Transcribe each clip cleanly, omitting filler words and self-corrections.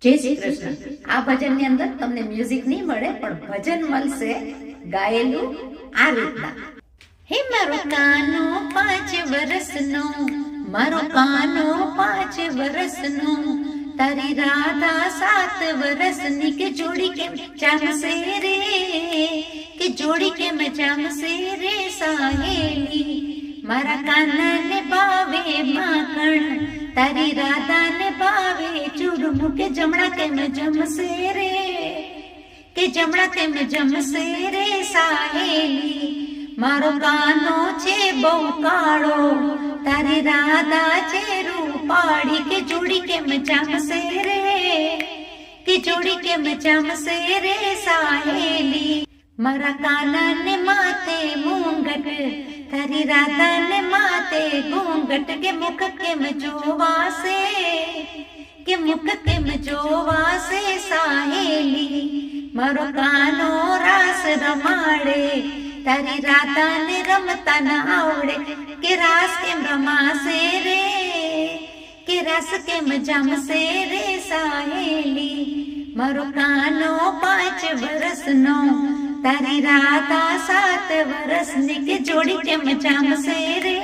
જય શ્રી કૃષ્ણ। આ ભજનની અંદર તમને મ્યુઝિક નહીં મળે પણ ભજન મળશે ગાયેલું આ રીતના। હે મારો કાનો 5 વર્ષનો, મારો કાનો 5 વર્ષનો, તારી રાધા 7 વર્ષની, કે જોડી કેમ જામશે રે, કે જોડી કેમ જામશે રે સાહેલી। મારા કાનાને ભાવે માખણ, તારી રાધાને ભાવે ચૂરમું, કે જમણા કેમ જમશે રે, કે જમણા કેમ જમશે રે સાહેલી। મારો કાનો છે બહુ કાળો, તારી રાધા છે રૂપાળી, કે જોડી કેમ જામશે રે, કે જોડી કેમ જામશે રે સાહેલી। મારા કાનાને માથે મુંગટ, તારી રાધાને માથે ઘૂંઘટ, કે મુખ કેમ જોવાશે, કે મુખ કેમ જોવાશે સાહેલી। મારો કાનો રાસ રમાડે, તારી રાધાને રમતા ન આવડે, કે રાસ કેમ રમાશે રે, કે રાસ કેમ જામશે રે સાહેલી। મારો કાનો 5 વર્ષનો, તારી રાધા 7 વર્ષની, કે જોડી કેમ જામશે રે,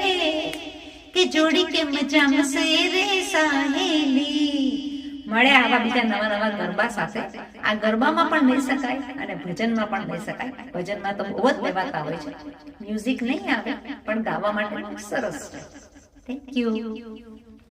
કે જોડી કેમ જામશે રે સાહેલી। મળે આવા બીજા નવા નવા ગરબા સાથે। આ ગરબામાં પણ લઈ શકાય અને ભજનમાં પણ લઈ શકાય। ભજનમાં તો બહુ જ લેવાતા હોય છે, મ્યુઝિક નહીં આવે પણ ગાવા માટે સરસ છે। Thank you.